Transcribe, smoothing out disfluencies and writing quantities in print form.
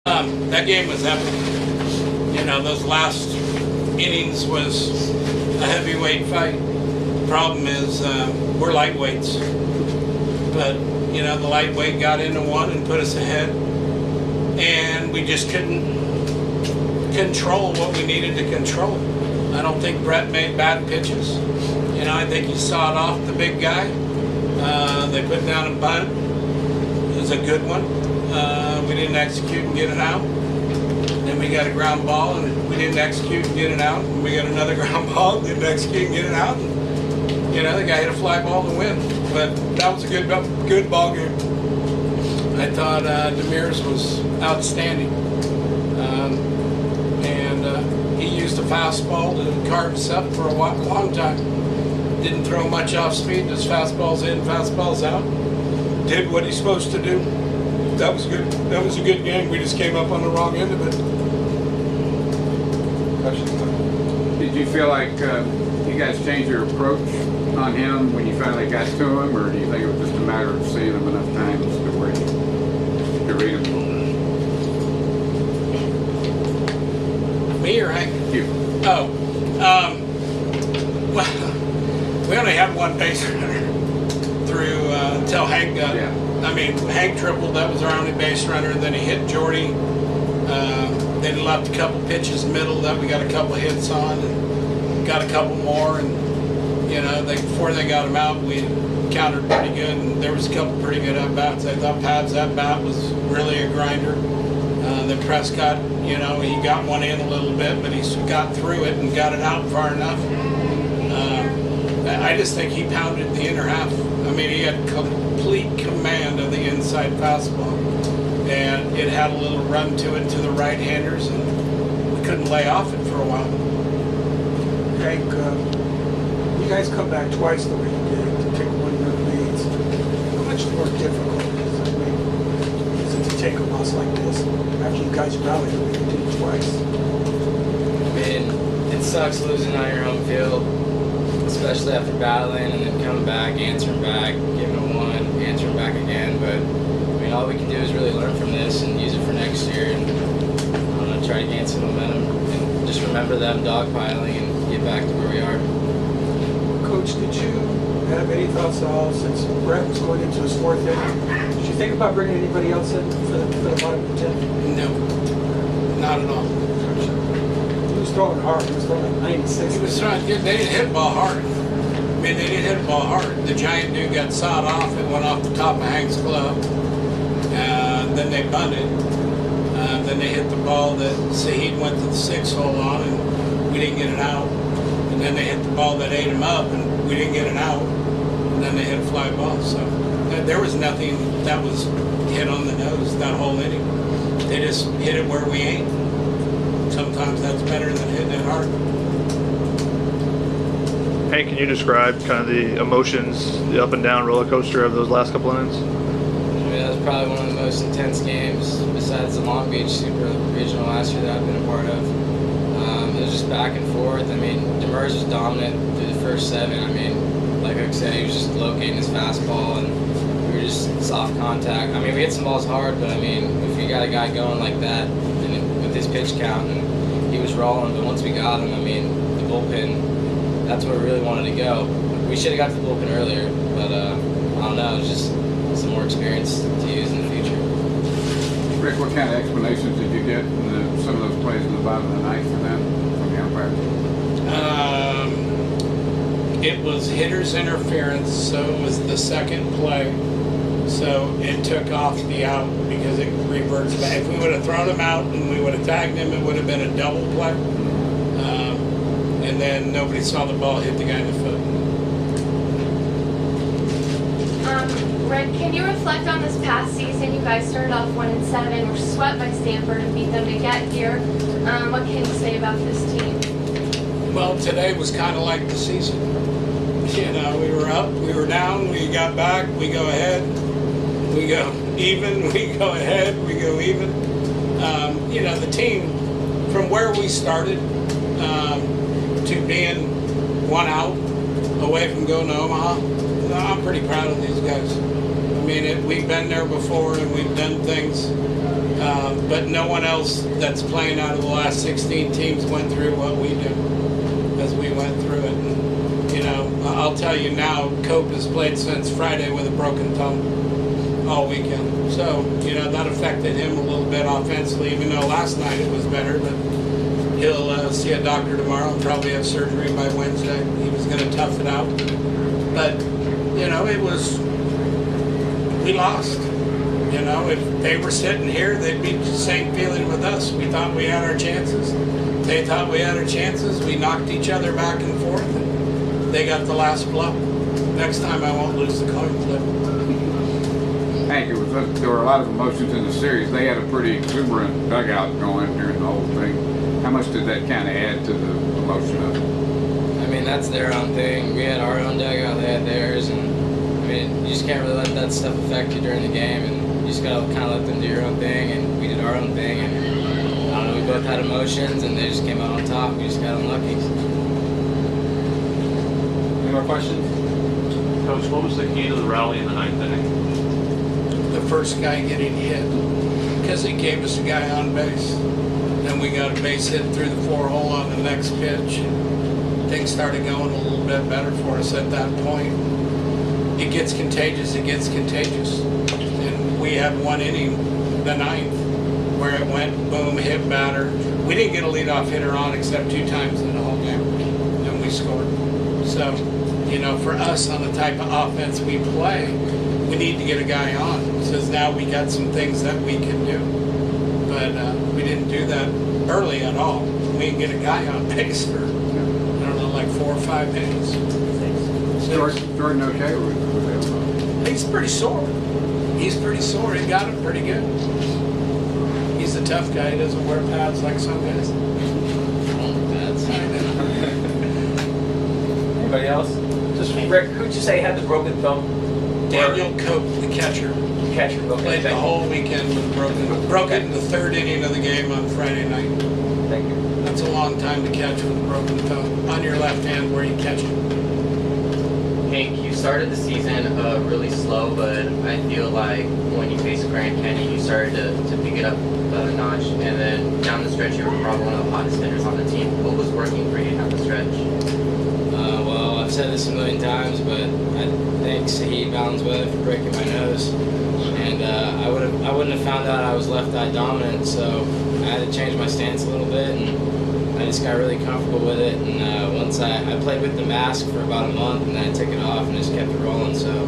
That game was epic. You know, those last innings was a heavyweight fight. The problem is we're lightweights. But, you know, the lightweight got into one and put us ahead. And we just couldn't control what we needed to control. I don't think Brett made bad pitches. You know, I think he sawed off the big guy. They put down a bunt. It was a good one. We didn't execute and get it out. Then we got a ground ball and we didn't execute and get it out. And we got another ground ball, didn't execute and get it out. And, you know, the guy hit a fly ball to win. But that was a good ball game. I thought Demir's was outstanding. He used a fastball to carve us up for a long time. Didn't throw much off speed, just fastballs in, fastballs out. Did what he's supposed to do. That was good. That was a good game. We just came up on the wrong end of it. Did you feel like you guys changed your approach on him when you finally got to him, or do you think it was just a matter of seeing him enough times to where you could read him? Me or Hank? You. Oh, well, we only had one base runner through until Hank got. Yeah. I mean, Hank tripled. That was our only base runner. Then he hit Jordy. Then he left a couple pitches middle that we got a couple hits on, and got a couple more. And you know, before they got him out, we countered pretty good. And there was a couple pretty good at bats. I thought Pat's at bat was really a grinder. Then Prescott, you know, he got one in a little bit, but he got through it and got it out far enough. I just think he pounded the inner half. I mean, he had complete command of the inside fastball, and it had a little run to it to the right-handers, and we couldn't lay off it for a while. Hank, you guys come back twice the way you did to take 1-0 leads. How much more difficult is it to take a loss like this after you guys rallied the way you did twice? I mean, it sucks losing on your home field, especially after battling and then coming back, answering back, giving it one, answering back again. But I mean, all we can do is really learn from this and use it for next year, and I don't know, try to gain some momentum and just remember them dogpiling and get back to where we are. Coach, did you have any thoughts at all since Brett was going into his fourth inning? Did you think about bringing anybody else in for the bottom of the 10th? No, not at all. He was throwing hard. He was throwing like 96. He was trying to get, they didn't hit the ball hard. I mean, they didn't hit the ball hard. The giant dude got sawed off. It went off the top of Hank's glove. Then they bunted. Then they hit the ball that Saheed went to the 6 hole on, and we didn't get it out. And then they hit the ball that ate him up, and we didn't get it out. And then they hit a fly ball. So there was nothing that was hit on the nose that whole inning. They just hit it where we ain't. Sometimes that's better than hitting it hard. Hank, can you describe kind of the emotions, the up and down roller coaster of those last couple innings? I mean, that was probably one of the most intense games besides the Long Beach Super Regional last year that I've been a part of. It was just back and forth. I mean, Demers was dominant through the first 7. I mean, like I said, he was just locating his fastball, and we were just soft contact. I mean, we hit some balls hard, but I mean, if you got a guy going like that, and with his pitch count, and he was rolling, but once we got him, I mean, the bullpen, that's where we really wanted to go. We should have got to the bullpen earlier, but I don't know, it was just some more experience to use in the future. Rick, what kind of explanations did you get in some of those plays in the bottom of the ninth from them, from the umpire? It was hitter's interference, so it was the second play. So it took off the out because it reverts back. If we would have thrown him out and we would have tagged him, it would have been a double play. And then nobody saw the ball hit the guy in the foot. Rick, can you reflect on this past season? You guys started off 1-7, were swept by Stanford and beat them to get here. What can you say about this team? Well, today was kind of like the season. You know, we were up, we were down, we got back, we go ahead, we go even, we go ahead, we go even. You know, the team, from where we started to being 1 out away from going to Omaha, I'm pretty proud of these guys. mean, we've been there before and we've done things, but no one else that's playing out of the last 16 teams went through what we did as we went through it. And, you know, I'll tell you now, Cope has played since Friday with a broken toe all weekend. So, you know, that affected him a little bit offensively, even though last night it was better, but he'll see a doctor tomorrow and probably have surgery by Wednesday. He was going to tough it out. But, you know, we lost. You know, if they were sitting here, they'd be the same feeling with us. We thought we had our chances. They thought we had our chances. We knocked each other back and forth. And they got the last blow. Next time I won't lose the coin flip. Hank, there were a lot of emotions in the series. They had a pretty exuberant dugout going during the whole thing. How much did that kind of add to the emotion of it? I mean, that's their own thing. We had our own dugout, they had theirs, and I mean, you just can't really let that stuff affect you during the game, and you just gotta kind of let them do your own thing, and we did our own thing, and I don't know, we both had emotions, and they just came out on top. We just got unlucky. Any more questions? Coach, what was the key to the rally in the ninth inning? The first guy getting hit, because it gave us a guy on base. Then we got a base hit through the 4-hole on the next pitch. Things started going a little bit better for us at that point. It gets contagious, it gets contagious. And we had one inning, the ninth, where it went boom, hit batter. We didn't get a leadoff hitter on except 2 times in the whole game, and we scored. So, you know, for us on the type of offense we play, we need to get a guy on, because now we got some things that we can do. But we didn't do that early at all. We didn't get a guy on base for, I don't know, like 4 or 5 innings. Jordan okay with He's pretty sore. He's pretty sore. He got him pretty good. He's a tough guy. He doesn't wear pads like some guys. Anybody else? Just Rick, who'd you say had the broken thumb? Daniel Cope, the catcher, Catcher. Okay, played the thank you. whole weekend with broke it in the 3rd inning of the game on Friday night. Thank you. That's a long time to catch with a broken thumb on your left hand where you catch it. Hank, you started the season really slow, but I feel like when you faced Grand Canyon, you started to pick it up a notch, and then down the stretch, you were probably one of the hottest hitters on the team. What was working for you down the stretch? Well, I've said this a million times, but I thank Saheed Valenzuela for breaking my nose, and I wouldn't have found out I was left-eye dominant, so I had to change my stance a little bit, and I just got really comfortable with it. And once I played with the mask for about a month, and then I took it off and just kept it rolling. So